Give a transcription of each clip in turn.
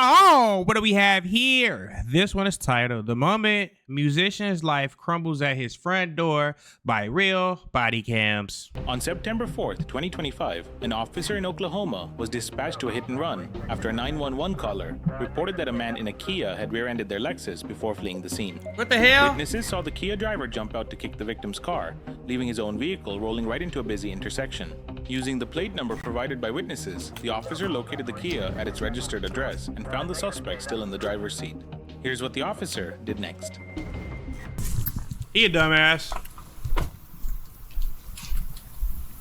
Oh, what do we have here? This one is titled "The Moment Musician's Life Crumbles at His Front Door" by Real Body Cams. On September 4th, 2025, an officer in Oklahoma was dispatched to a hit and run after a 911 caller reported that a man in a Kia had rear-ended their Lexus before fleeing the scene. What the hell? Witnesses saw the Kia driver jump out to kick the victim's car, leaving his own vehicle rolling right into a busy intersection. Using the plate number provided by witnesses, the officer located the Kia at its registered address and found the suspect still in the driver's seat. Here's what the officer did next. He a dumbass.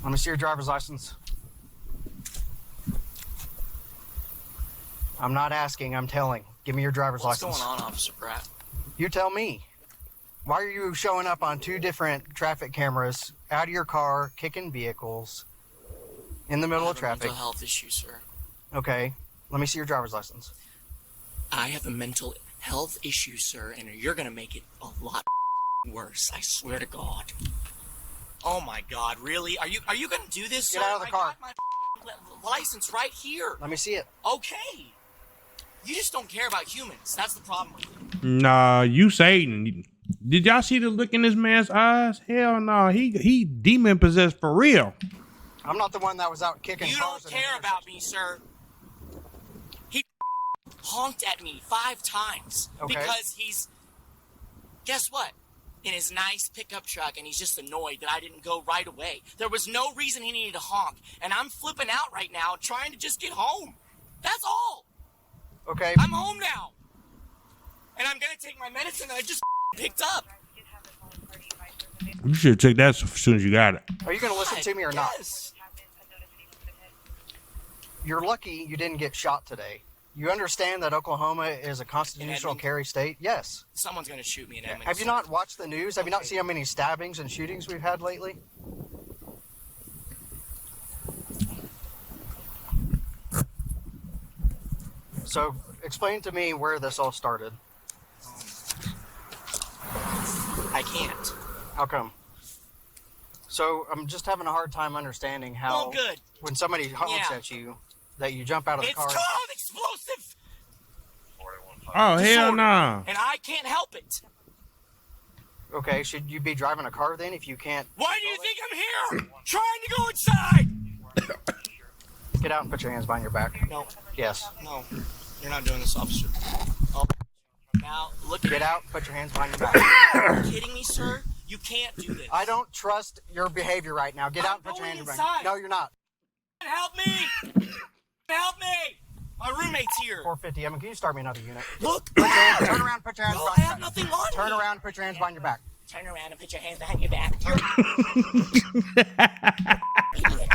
Let me see your driver's license. I'm not asking, I'm telling. Give me your driver's license. What's going on, Officer Pratt? You tell me. Why are you showing up on 2 different traffic cameras, out of your car, kicking vehicles, in the middle of traffic? I have a mental health issue, sir. Okay, let me see your driver's license. I have a mental health issue, sir, and you're gonna make it a lot worse. I swear to God. Oh my God, really? Are you gonna do this, sir? Get out of the car. I got my license right here. Let me see it. Okay. You just don't care about humans. That's the problem with you. Nah, you Satan. Did y'all see the look in this man's eyes? Hell no, he demon possessed for real. I'm not the one that was out kicking You cars. don't care about me, sir. He honked at me 5 times because he's, guess what? In his nice pickup truck, and he's just annoyed that I didn't go right away. There was no reason he needed to honk, and I'm flipping out right now trying to just get home. That's all. Okay. I'm home now. And I'm gonna take my medicine that I just picked up. You should take that as soon as you got it. Are you going to listen to me or not? Yes. You're lucky you didn't get shot today. You understand that Oklahoma is a constitutional carry state? Yes. Someone's gonna shoot me in Edmonton. Have you not watched the news? Have you not seen how many stabbings and shootings we've had lately? So, explain to me where this all started. I can't. How come? So, I'm just having a hard time understanding how good. when somebody honks at you, that you jump out of the It's car. called explosive. Oh, hell no. And I can't help it. Okay, should you be driving a car then if you can't? Why do you think I'm here? Trying to go inside. Get out and put your hands behind your back. No. Yes. No. You're not doing this, officer. Oh. Now, look at Get out, put your hands behind your back. Are you kidding me, sir? You can't do this. I don't trust your behavior right now. Get out and put your hands behind your back. No, you're not. Help me! Help me! My roommate's here. 450. Evan, can you start me another unit? Look! Turn around, put your hands No, I behind your have back. nothing on Turn me. around, put your hands behind your back. Turn around and put your hands behind your back.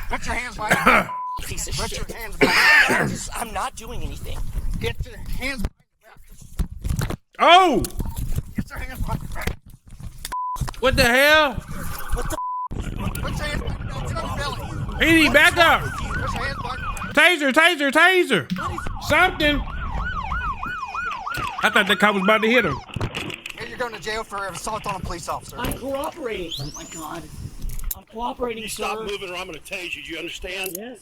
Put your hands behind your back. Piece of Put shit. your hands behind your back. I'm not doing anything. Get your hands behind your back. Oh, Get your hands behind your back. what the hell? What the? Put your hands behind your back. Get on your belly. He need back up. Put your hands behind your back. Taser. Something. I thought that cop was about to hit him. Here you're going to jail for assault on a police officer. I'm cooperating. Oh my God. I'm cooperating, You sir. stop moving or I'm going to tase you. Do you understand? Yes.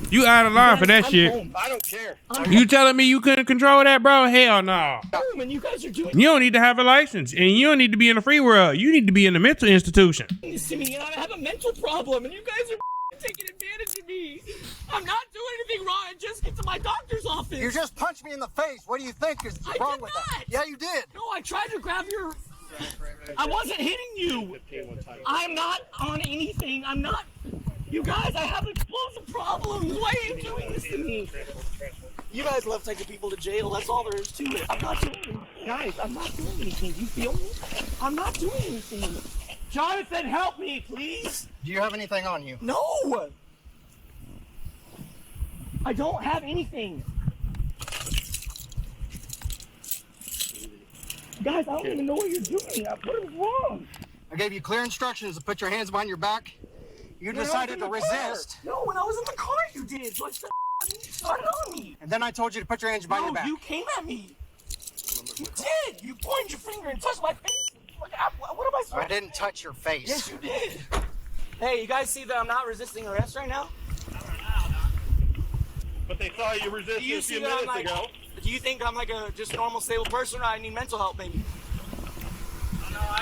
You out of line for that I'm shit. home. I don't care. You telling me you couldn't control that, bro? Hell no. And you guys are doing You don't need to have a license, and you don't need to be in the free world. You need to be in the mental institution. this to me, and I have a mental problem, and you guys are taking advantage of me. I'm not doing anything wrong. I just get to my doctor's office. You just punched me in the face. What do you think is I wrong did with not. that? Yeah, you did. No, I tried to grab your... I wasn't hitting you. I'm not on anything. I'm not... You guys, I have explosive problems. Why are you doing this to me? You guys love taking people to jail. That's all there is to it. I'm not doing anything. Guys, I'm not doing anything. You feel me? I'm not doing anything. Jonathan, help me, please. Do you have anything on you? No! I don't have anything. Guys, I don't even know what you're doing. What is wrong? I gave you clear instructions to put your hands behind your back. You decided to resist. No, when I was in the car, you did. So I said, you started on me. And then I told you to put your hands behind your No, back. you came at me. You did. You pointed your finger and touched my face. What am I supposed I didn't touch your face. Yes, you did. Hey, you guys see that I'm not resisting arrest right now? They thought you resisted Do you a see few that I'm minutes like? ago. Do you think I'm like a just normal stable person, or I need mental help, maybe?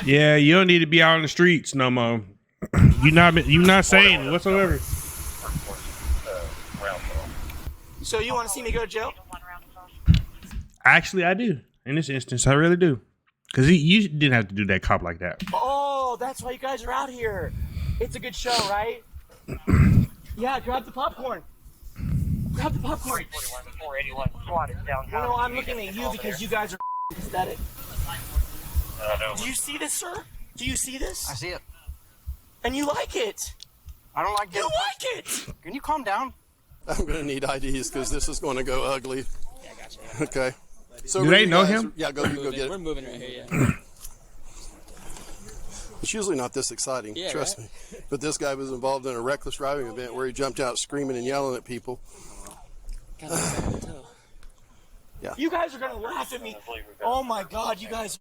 Yeah, you don't need to be out on the streets no more. You not saying whatsoever. So you want to see me go to jail? Actually, I do. In this instance, I really do. Because you didn't have to do that cop like that. Oh, that's why you guys are out here. It's a good show, right? Yeah, grab the popcorn. Grab the popcorn. 481 squad is downtown. No, I'm looking at you because you guys are pathetic. Do you see this, sir? Do you see this? I see it. And you like it. I don't like You getting. like it. Can you calm down? I'm going to need IDs because this is going to go ugly. Yeah, I got you. Okay. So Do where they you know guys- him? Yeah, go get We're it. moving right here, yeah. It's usually not this exciting, Yeah, trust right? me. But this guy was involved in a reckless driving event where he jumped out screaming and yelling at people. God, that's so hotel. You guys are gonna laugh at me. Oh my God, you guys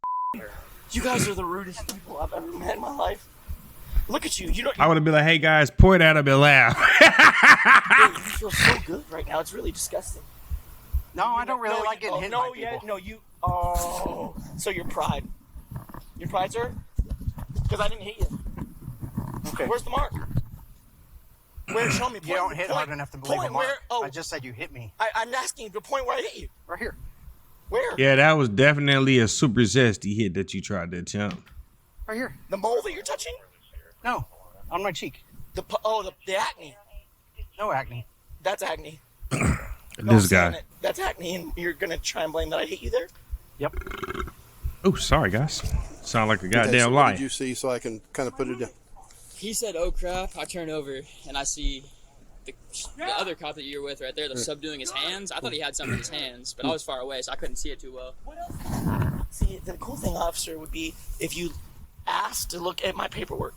are the rudest people I've ever met in my life. Look at you. You don't. I would have been like, hey guys, pour that up and laugh. You feel so good right now. It's really disgusting. No, I don't really like getting hit by No, yeah, people. no, you. Oh, so your pride. Your pride, sir? Because I didn't hit you. Okay. Where's the mark? Where? Show me. You don't hit hard enough to believe point it, Mark. where? Oh, I just said you hit me. I'm asking you the point where I hit you. Right here. Where? Yeah, that was definitely a super zesty hit that you tried to attempt. Right here. The mole that you're touching? No. On my cheek. The acne. No acne. That's acne. No, This I'm saying guy. it. That's acne, and you're gonna try and blame that I hit you there? Yep. Oh, sorry guys. Sound like a Okay, goddamn so what lie. did you see so I can kind of put it down? He said, oh crap. I turn over and I see the other cop that you were with right there, the subduing his hands. I thought he had something in his hands, but I was far away, so I couldn't see it too well. What else? See, the cool thing, officer, would be if you asked to look at my paperwork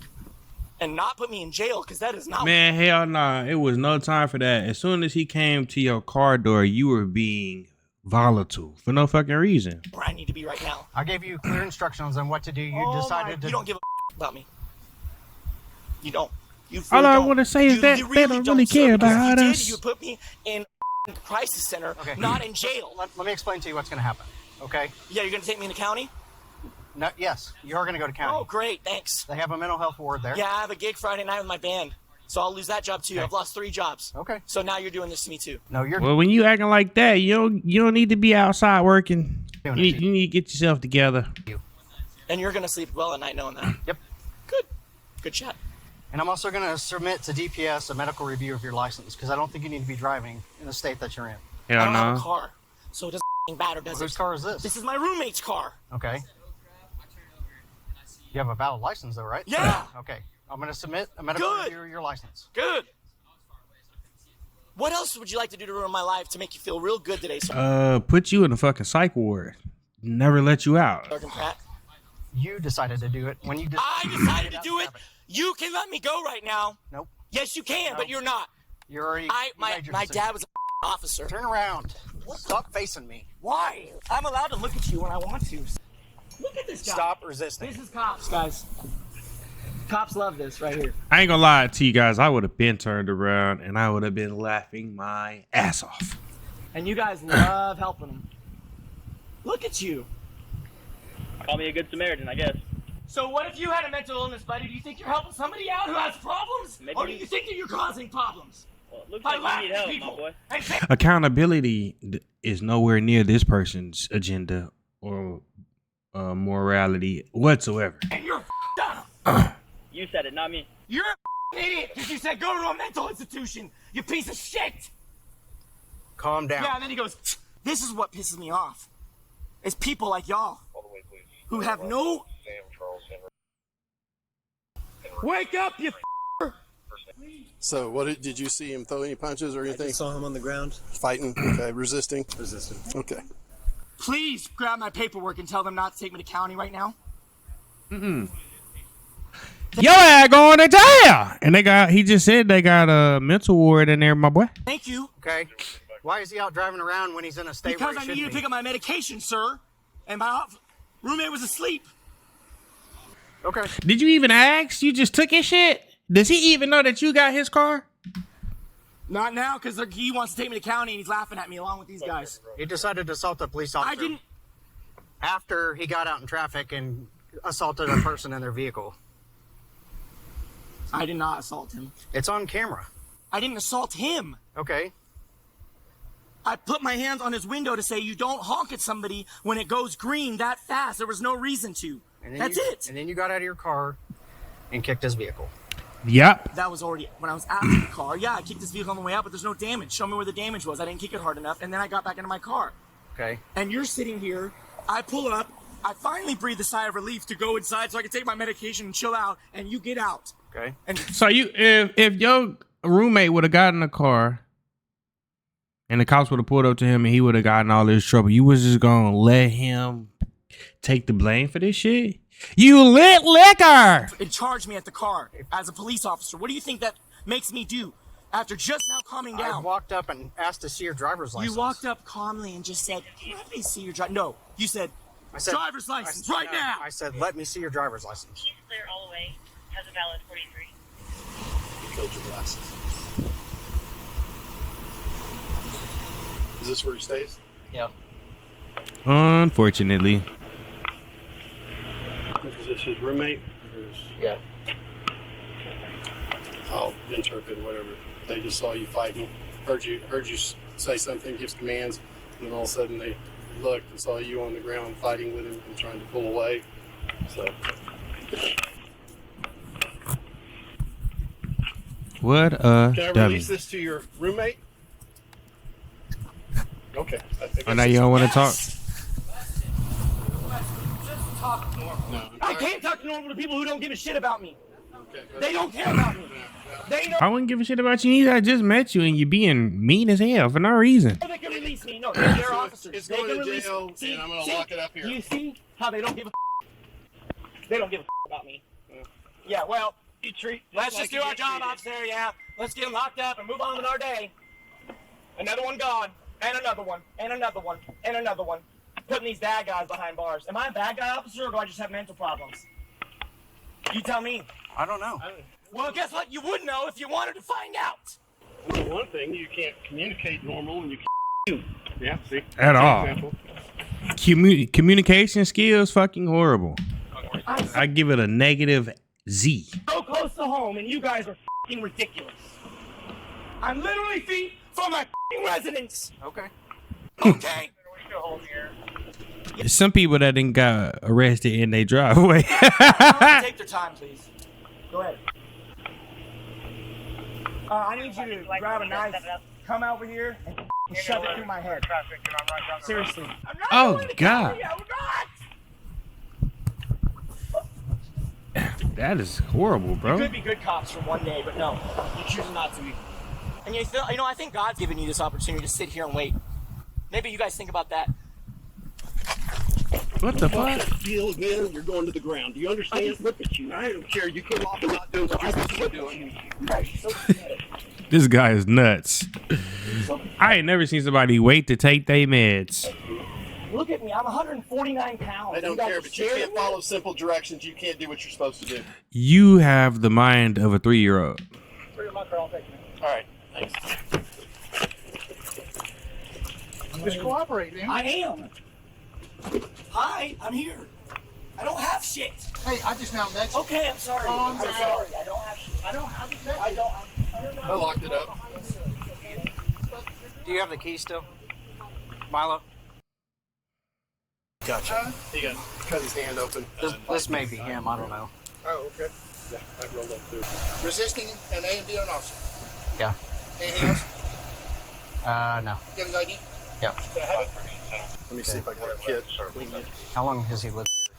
and not put me in jail, because that is not. Man, hell nah. It was no time for that. As soon as he came to your car door, you were being volatile for no fucking reason. where I need to be right now. I gave you clear instructions on what to do. You decided to. You don't give a about me. You don't. You All really I don't. want to say is You that they don't really sir, care because about if you us. did, you put me in crisis center, Okay. not in jail. Let me explain to you what's going to happen. Okay? Yeah, you're gonna take me in the county? No. Yes, you are going to go to county. Oh, great, thanks. They have a mental health ward there. Yeah, I have a gig Friday night with my band, so I'll lose that job too. Okay. I've lost 3 jobs. Okay. So now you're doing this to me too. No, you're. Well, when you acting like that, you don't need to be outside working. You Doing it need, to you need to get yourself together. And you're gonna sleep well at night knowing that. Yep. Good. Good chat. And I'm also going to submit to DPS a medical review of your license because I don't think you need to be driving in the state that you're in. I Hell don't have a no. car, so it doesn't matter, does Whose it? car is this? This is my roommate's car. Okay. You have a valid license though, right? Yeah. Okay. I'm going to submit a medical Good. review of your license. Good. What else would you like to do to ruin my life to make you feel real good today, Sergeant Put you in a fucking psych ward. Never let you out. Pratt? You decided to do it when you I decided to do it. You can let me go right now. Nope. Yes, you can, but you're not. You're already. you My made your my decision. dad was an officer. Turn around. Stop facing me. Why? I'm allowed to look at you when I want to. Look at this guy. Stop resisting. This is cops, guys. Cops love this right here. I ain't gonna lie to you guys. I would have been turned around and I would have been laughing my ass off. And you guys love helping them. Look at you. Call me a good Samaritan, I guess. So what if you had a mental illness, buddy? Do you think you're helping somebody out who has problems? Maybe Or do you think that you're causing problems? Well, it looks By like you need laughing at help, my people. boy. And say- Accountability is nowhere near this person's agenda or morality whatsoever. and you're up. You said it, not me. You're an idiot because you said go to a mental institution, you piece of shit. Calm down. Yeah, and then he goes, this is what pisses me off. It's people like y'all who have no... Wake up, you So what did you see him throw any punches or anything? Saw him on the ground. Fighting? Okay. Resisting? Resisting. Okay. Please grab my paperwork and tell them not to take me to county right now. Your ass going to jail. And he just said they got a mental ward in there, my boy. Thank you. Okay. Why is he out driving around when he's in a state Because where I he needed shouldn't to be? pick up my medication, sir. And my roommate was asleep. Okay. Did you even ask? You just took his shit? Does he even know that you got his car? Not now, because he wants to take me to county and he's laughing at me along with these guys. He decided to assault a police officer. I didn't. After he got out in traffic and assaulted a person in their vehicle. I did not assault him. It's on camera. I didn't assault him. Okay. I put my hands on his window to say you don't honk at somebody when it goes green that fast. There was no reason to. That's it. And then you got out of your car and kicked his vehicle. Yep. That was already when I was out of the car. Yeah, I kicked his vehicle on the way out, but there's no damage. Show me where the damage was. I didn't kick it hard enough, and then I got back into my car. Okay. And you're sitting here. I pull up. I finally breathe a sigh of relief to go inside so I can take my medication and chill out. And you get out. Okay. And So if your roommate would have gotten in the car and the cops would have pulled up to him and he would have gotten all this trouble, you was just gonna let him take the blame for this shit? You lit liquor. it charged me at the car as a police officer. What do you think that makes me do after just now calming I down? walked up and asked to see your driver's license. You walked up calmly and just said, "Let me see your No, you said, I said driver's license right no, now." I said, let me see your driver's license. He's clear all the way. Has a valid 43. You killed your glasses. Is this where he stays? Yeah. Unfortunately. Is this his roommate? Yeah. I'll interpret whatever. They just saw you fighting, heard you say something, give commands, and then all of a sudden they looked and saw you on the ground fighting with him and trying to pull away. So What a can I dummy. release this to your roommate? Okay. I think Oh, now you don't want to talk? No. I can't talk normal to people who don't give a shit about me. Okay. They don't care about me. They know I wouldn't give a shit about you either. I just met you and you're being mean as hell for no reason. they can release me. No, they're officers. It's They going can to release jail, me. See, and I'm going to see? lock it up here. Do you see how they don't give a They don't give a about me. Yeah, well, let's just do our job, officer, yeah. Let's get them locked up and move on with our day. Another one gone, and another one, and another one, and another one. Putting these bad guys behind bars. Am I a bad guy, officer, or do I just have mental problems? You tell me. I don't know. Well, guess what? You would know if you wanted to find out. Well, one thing, you can't communicate normal and you can't. Yeah, see? At all. Example. Communication skills fucking horrible. I give it a negative Z. So close to home, and you guys are fucking ridiculous. I'm literally feet from my fucking residence. Okay. Okay. We're still holding here. Some people that didn't got arrested in their driveway. Take their time, please. Go ahead. I need you to grab a knife, come over here, and shove it through my head. Seriously. I'm not Oh, going to God. county, I'm not. That is horrible, You bro. could be good cops for one day, but no, you choose not to be. And you feel, I think God's given you this opportunity to sit here and wait. Maybe you guys think about that. What the fuck? Feel again, you're going to the ground. Do you understand? Look at you. I don't care. You come off and not doing what you're supposed to be doing. This guy is nuts. I ain't never seen somebody wait to take their meds. Look at me, I'm 149 pounds. I don't You guys care, are but you scared can't of me? follow simple directions. You can't do what you're supposed to do. You have the mind of a 3-year-old. All right. Thanks. Just cooperate, man. I am. Hi, I'm here. I don't have shit. Hey, I just now met you. Okay, I'm sorry. Calm I'm down. sorry. I don't have shit. I don't have shit. I don't. I locked it up. Do you have the key still? Milo? Gotcha. He cut his hand open. This may be him, I don't know. Oh, okay. Yeah, I rolled up too. Resisting an A&D officer. Yeah. Anything else? No. You have his ID? Yeah. Let me see if I got a kit. How long has he lived here?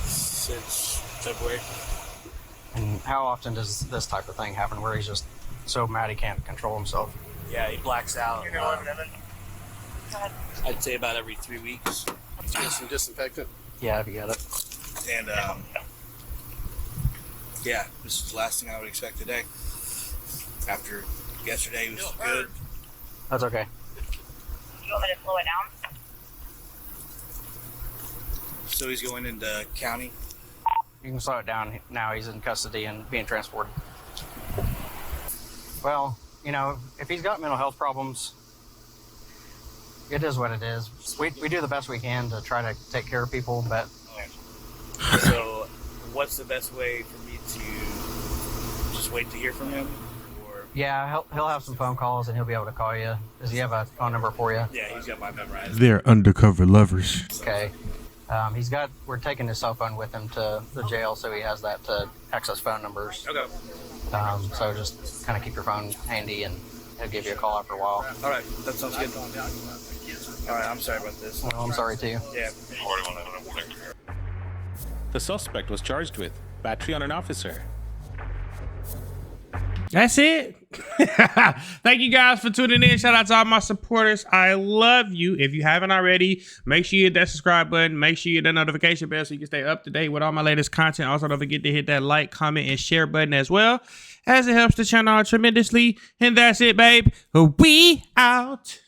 Since February. And how often does this type of thing happen where he's just so mad he can't control himself? Yeah, he blacks out. You're 11. I'd say about every 3 weeks. Let's get some disinfectant. Yeah, if you got it. And yeah, this is the last thing I would expect today. After yesterday was good. That's okay. You want me to slow it down? So he's going into county. You can slow it down now. He's in custody and being transported. Well, you know, if he's got mental health problems, it is what it is. We do the best we can to try to take care of people, but So, what's the best way for me to just wait to hear from him? Or yeah, he'll have some phone calls and he'll be able to call you. Does he have a phone number for you? yeah, he's got my memorized. They're undercover lovers. Okay. We're taking his cell phone with him to the jail, so he has that to access phone numbers. Okay. So just kind of keep your phone handy, and he'll give you a call after a while. All right, that sounds good. All right, I'm sorry about this. Well, I'm sorry too. Yeah. The suspect was charged with battery on an officer. That's it. Thank you guys for tuning in. Shout out to all my supporters. I love you. If you haven't already, make sure you hit that subscribe button. Make sure you hit that notification bell so you can stay up to date with all my latest content. Also, don't forget to hit that like, comment, and share button as well, as it helps the channel out tremendously. And that's it, babe. We out.